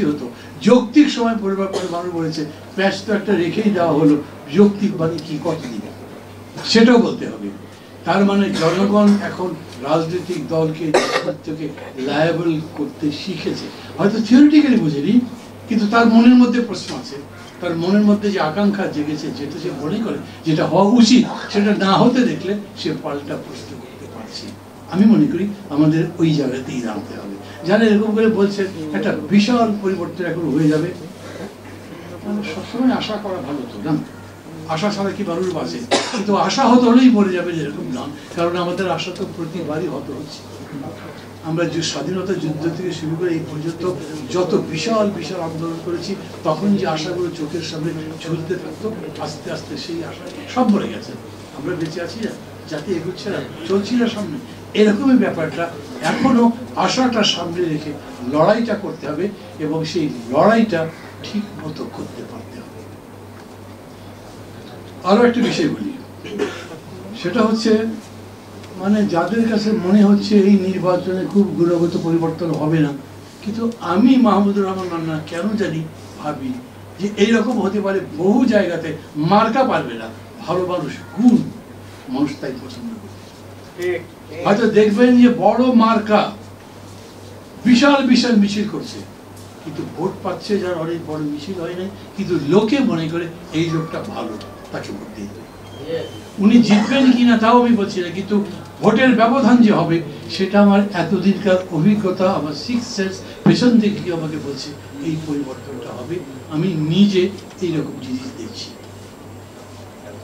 হতো, যৌক্তিক সময় পরিবর্তন মানুষ বলেছে প্যাচ তো একটা রেখেই দেওয়া হলো, যৌক্তিক মানে কি কতদিন সেটাও বলতে হবে। তার মানে জনগণ এখন রাজনৈতিক দলকে লায়াবল করতে শিখেছে, হয়তো থিওরিটিক্যালি বুঝেনি, কিন্তু তার মনের মধ্যে প্রশ্ন আছে, তার মনের মধ্যে যে আকাঙ্ক্ষা জেগেছে, যেটা সে মনে করে যেটা হওয়া উচিত সেটা না হতে দেখলে সে পাল্টা প্রশ্ন করতে পারছে। আমি মনে করি আমাদের ওই জায়গাতেই দাঁড়াতে হবে। যারা এরকম করে বলছে একটা বিশাল পরিবর্তন এখন হয়ে যাবে, মানে সবসময় আশা করা ভালো তো না, আশা ছাড়া কি মানুষ বাঁচে, কিন্তু আশা হতে হলেই মরে যাবে যেরকম না, কারণ আমাদের আশা তো প্রতিবারই হত হচ্ছে। আমরা যে স্বাধীনতা যুদ্ধ থেকে শুরু করে এই পর্যন্ত যত বিশাল বিশাল আন্দোলন করেছি, তখন যে আশাগুলো চোখের সামনে ঝুলতে থাকতো, আস্তে আস্তে সেই আশা সব মরে গেছে। আমরা বেঁচে আছি না, জাতি এগোচ্ছে না, চলছি না সামনে, এরকমই ব্যাপারটা। এখনো আশাটা সামনে রেখে লড়াইটা করতে হবে, এবং সেই লড়াইটা ঠিক মতো করতে পারতে হবে। আরো একটা বিষয় বলি, সেটা হচ্ছে মানে যাদের কাছে মনে হচ্ছে এই নির্বাচনে খুব গুণগত পরিবর্তন হবে না, কিন্তু আমি মাহমুদুর রহমান মান্না কেন জানি ভাবি যে এইরকম হতে পারে। বহু জায়গাতে মার্কা পারবে না, ভালো মানুষ, গুণ মানুষ তাই পছন্দ করবে। হয়তো দেখবেন যে বড় মার্কা বিশাল বিশাল মিছিল করছে, কিন্তু ভোট পাচ্ছে যার অনেক বড় মিছিল হয় নাই, কিন্তু লোকে মনে করে এই লোকটা ভালো, তাকে ভোট দিয়ে দেবে। উনি জিতবেন কিনা তাও আমি বলছি না, কিন্তু ভোটের ব্যবধান যে হবে সেটা আমার এতদিনকার অভিজ্ঞতা, আমার সিক্স সেন্স পেছন দিকে আমাকে বলছে এই পরিবর্তনটা হবে। আমি নিজে এইরকম জিনিস দেখছি।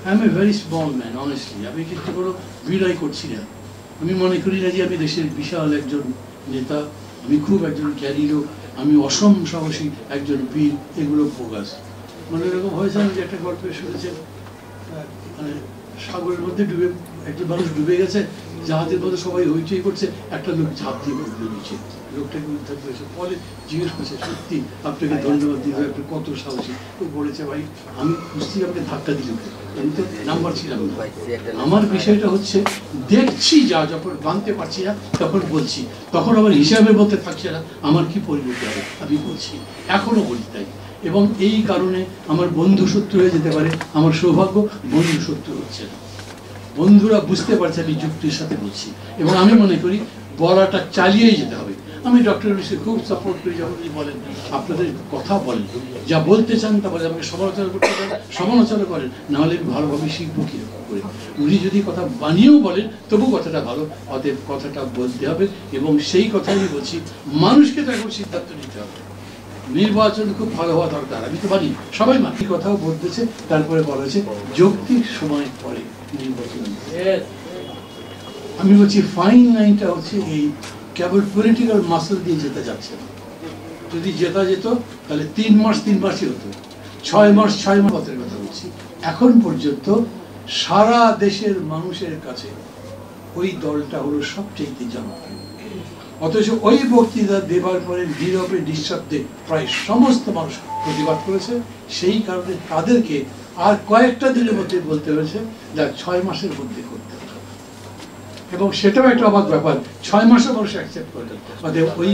I M a very small man, honestly. আমি কিন্তু কোনো বিনয় করছি না। আমি মনে করি না যে আমি দেশের বিশাল একজন নেতা, আমি খুব একজন জ্ঞানী লোক, আমি অসম সাহসী একজন বীর, এগুলো বোগাস। মানে এরকম হয়েছে যে একটা গল্প শুনেছেন, মানে সাগরের মধ্যে ডুবে একজন মানুষ ডুবে গেছে, জাহাজের মধ্যে সবাই হইচই করছে, একটা লোক ঝাঁপ দিয়ে পড়লো নিচে, লোকটাকে উদ্ধার করেছে। ফলে জিজ্ঞেস করছে সত্যি আপনাকে ধন্যবাদ দিতে হবে, আপনি কত সাহসী। তো বলেছে ভাই আমি বুঝতেই আপনি ধাক্কা দিলেন, আমি তো নাম্বার ছিলাম না। আমার বিষয়টা হচ্ছে দেখছি যা, যখন জানতে পারছি না তখন বলছি, তখন আমার হিসাবের মধ্যে থাকছে না আমার কি পরিবর্তন হবে, আমি বলছি, এখনো বলি তাই। এবং এই কারণে আমার বন্ধু শত্রু হয়ে যেতে পারে, আমার সৌভাগ্য বন্ধু শত্রু হচ্ছে না। বন্ধুরা বুঝতে পারছে আমি যুক্তির সাথে বলছি, এবং আমি মনে করি বলাটা চালিয়েই যেতে হবে। আমি ডক্টর ইউনূসকে খুব সাপোর্ট করি, যখন উনি বলেন আপনাদের কথা বলেন, যা বলতে চান তা বলে, আমাকে সমালোচনা করতে চান সমালোচনা করেন, নাহলে আমি ভালোভাবে শিখবো কিরকম করে। উনি যদি কথা বানিয়েও বলেন তবু কথাটা ভালো, অতএব কথাটা বলতে হবে। এবং সেই কথাই আমি বলছি, মানুষকে তো এখন সিদ্ধান্ত নিতে হবে। নির্বাচন খুব ভালো হওয়া দরকার, আমি তো মানি, সবাই মানি, কথাও বলতেছে। তারপরে বলা হয়েছে যৌক্তিক সময় পরে নির্বাচন। আমি বলছি ফাইন লাইনটা হচ্ছে এই, কেবল পলিটিক্যাল মাসল দিয়ে যেতে যাচ্ছে না। যদি জেতা যেত তাহলে 3 মাস 3 মাসই হতো, 6 মাস 6 মাস পথের কথা বলছি। এখন পর্যন্ত সারা দেশের মানুষের কাছে ওই দলটা হলো সবচেয়ে জনপ্রিয়, অথচ ওই বক্তৃতা দেবার পরে নীরবে নিঃশব্দে প্রায় সমস্ত মানুষ প্রতিবাদ করেছে। সেই কারণে তাদেরকে আর কয়েকটা দিনের মধ্যে বলতে হয়েছে যা 6 মাসের মধ্যে করতে হবে, এবং সেটাও একটা অবাক ব্যাপার, 6 মাসে মানুষ অ্যাকসেপ্ট করলেন। অতএব ওই